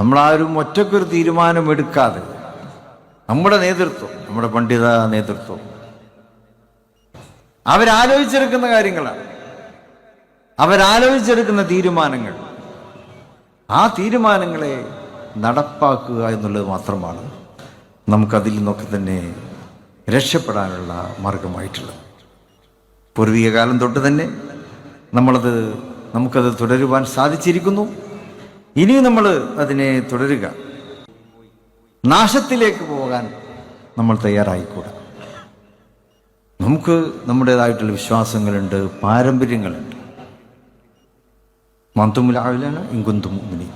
നമ്മളാരും ഒറ്റക്കൊരു തീരുമാനമെടുക്കാതെ നമ്മുടെ നേതൃത്വം, നമ്മുടെ പണ്ഡിത നേതൃത്വം അവരാലോചിച്ചെടുക്കുന്ന കാര്യങ്ങളാണ്, അവരാലോചിച്ചെടുക്കുന്ന തീരുമാനങ്ങൾ. ആ തീരുമാനങ്ങളെ നടപ്പാക്കുക എന്നുള്ളത് മാത്രമാണ് നമുക്കതിൽ നിന്നൊക്കെ തന്നെ രക്ഷപ്പെടാനുള്ള മാർഗമായിട്ടുള്ളത്. പൂർവിക കാലം തൊട്ട് തന്നെ നമുക്കത് തുടരുവാൻ സാധിച്ചിരിക്കുന്നു. ഇനിയും നമ്മൾ അതിനെ തുടരുക. നാശത്തിലേക്ക് പോകാൻ നമ്മൾ തയ്യാറായിക്കൂടാ. നമുക്ക് നമ്മുടേതായിട്ടുള്ള വിശ്വാസങ്ങളുണ്ട്, പാരമ്പര്യങ്ങളുണ്ട്. മന്തുമുലാവിലാണ് ഇങ്കുന്തും മുനി.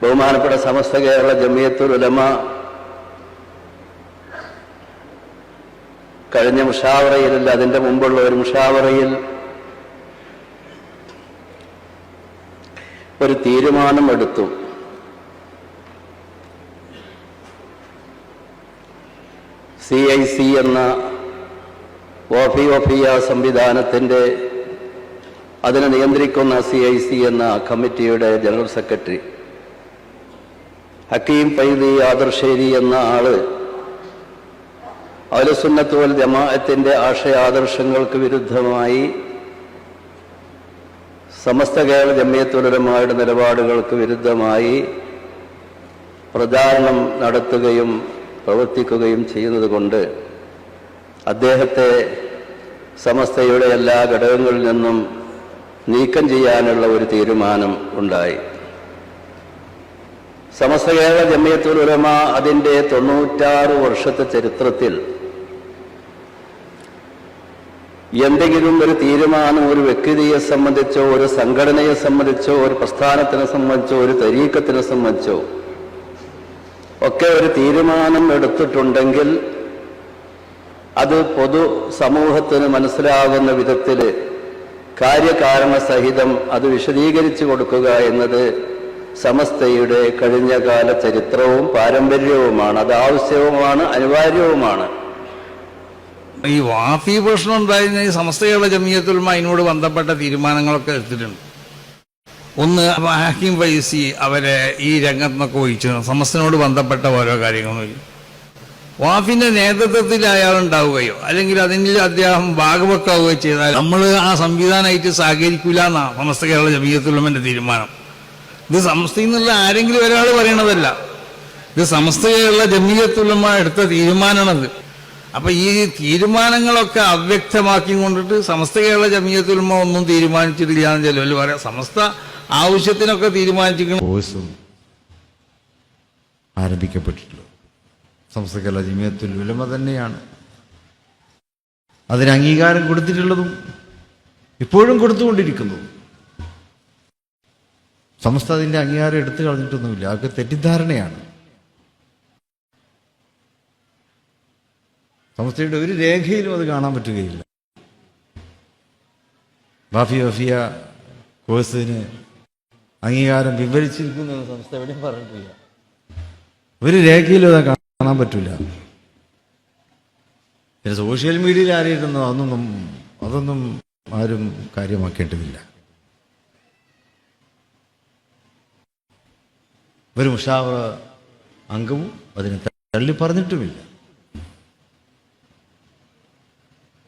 ബഹുമാനപ്പെട്ട സമസ്ത കേരള ജമിയത്തുൽ ഉലമ കഴിഞ്ഞ മുഷാവറയിലല്ല, അതിൻ്റെ മുമ്പുള്ള ഒരു മുഷാവറയിൽ ഒരു തീരുമാനമെടുത്തു. CIC എന്ന വഫിയ സംവിധാനത്തിൻ്റെ, അതിനെ നിയന്ത്രിക്കുന്ന CIC എന്ന കമ്മിറ്റിയുടെ ജനറൽ സെക്രട്ടറി ഹക്കീം ഫൈദി ആദർശേരി എന്ന ആള് അഹ്ലുസുന്നത്ത് വൽ ജമാഅത്തിന്റെ ആശയാദർശങ്ങൾക്ക് വിരുദ്ധമായി, സമസ്ത കേരള ജമിയത്തുൽ ഉലമയുടെ നിലപാടുകൾക്ക് വിരുദ്ധമായി പ്രചാരണം നടത്തുകയും പ്രവർത്തിക്കുകയും ചെയ്യുന്നത് കൊണ്ട് അദ്ദേഹത്തെ സമസ്തയുടെ എല്ലാ ഘടകങ്ങളിൽ നിന്നും നീക്കം ചെയ്യാനുള്ള ഒരു തീരുമാനം ഉണ്ടായി. സമസ്ത കേരള ജമിയത്തുൽ ഉലമ അതിൻ്റെ 96 വർഷത്തെ ചരിത്രത്തിൽ എന്തെങ്കിലും ഒരു തീരുമാനം ഒരു വ്യക്തിയെ സംബന്ധിച്ചോ, ഒരു സംഘടനയെ സംബന്ധിച്ചോ, ഒരു പ്രസ്ഥാനത്തിനെ സംബന്ധിച്ചോ, ഒരു തരീക്കത്തിനെ സംബന്ധിച്ചോ ഒക്കെ ഒരു തീരുമാനം എടുത്തിട്ടുണ്ടെങ്കിൽ അത് പൊതു സമൂഹത്തിന് മനസ്സിലാകുന്ന വിധത്തിൽ കാര്യകാരണ സഹിതം അത് വിശദീകരിച്ചു കൊടുക്കുക എന്നത് സമസ്തയുടെ കഴിഞ്ഞകാല ചരിത്രവും പാരമ്പര്യവുമാണ്. അത് ആവശ്യവുമാണ്, അനിവാര്യവുമാണ്. ഈ വാഫി പ്രശ്നം ഉണ്ടായിരുന്ന ഈ സമസ്ത കേരള ജമിയത്തുൽ ഉലമ അതിനോട് ബന്ധപ്പെട്ട തീരുമാനങ്ങളൊക്കെ എടുത്തിട്ടുണ്ട്. ഒന്ന്, ഹക്കീം ഫൈസി അവരെ ഈ രംഗത്ത് നിന്നൊക്കെ ഒഴിച്ചു, സമസ്തനോട് ബന്ധപ്പെട്ട ഓരോ കാര്യങ്ങളും വാഫിന്റെ നേതൃത്വത്തിൽ അയാൾ ഉണ്ടാവുകയോ അല്ലെങ്കിൽ അതിൽ അദ്ദേഹം ഭാഗവെക്കാവുകയോ ചെയ്താൽ നമ്മൾ ആ സംവിധാനമായിട്ട് സഹകരിക്കില്ല എന്നാണ് സമസ്ത കേരള ജമിയത്തുൽ ഉലമയുടെ തീരുമാനം. ഇത് സമസ്തയിൽ നിന്നുള്ള ആരെങ്കിലും ഒരാൾ പറയണതല്ല, ഇത് സമസ്ത കേരള ജമിയത്തുൽ ഉലമ എടുത്ത തീരുമാനമാണത്. അപ്പൊ ഈ തീരുമാനങ്ങളൊക്കെ അവ്യക്തമാക്കി കൊണ്ടിട്ട് സമസ്ത കേരള ജമിയത്തുൽ ഉലമ ഒന്നും തീരുമാനിച്ചിട്ടില്ല എന്ന് ചിലവർ പറയാം. സമസ്ത ആവശ്യത്തിനൊക്കെ തീരുമാനിച്ചിരിക്കണം. കോഴ്സും ആരംഭിക്കപ്പെട്ടിട്ടുള്ളത് സമസ്ത കേരള ജമിയത്തുൽ ഉലമ തന്നെയാണ്. അതിന് അംഗീകാരം കൊടുത്തിട്ടുള്ളതും ഇപ്പോഴും കൊടുത്തുകൊണ്ടിരിക്കുന്നതും. സമസ്ത അതിൻ്റെ അംഗീകാരം എടുത്തു കളഞ്ഞിട്ടൊന്നുമില്ല. അതൊക്കെ തെറ്റിദ്ധാരണയാണ്. സമസ്തയുടെ ഒരു രേഖയിലും അത് കാണാൻ പറ്റുകയില്ല. വഫിയ കോഴ്സിന് അംഗീകാരം വിവരിച്ചിരിക്കുന്നു സംസ്ഥ എവിടെയും പറഞ്ഞിട്ടില്ല. ഒരു രേഖയിലും അത് കാണാൻ പറ്റില്ല. പിന്നെ സോഷ്യൽ മീഡിയയിൽ ആരെയിരുന്നു അതൊന്നും ആരും കാര്യമാക്കേണ്ടതില്ല. ഒരു മുഷാവറ അംഗവും അതിനെ തള്ളി പറഞ്ഞിട്ടുമില്ല.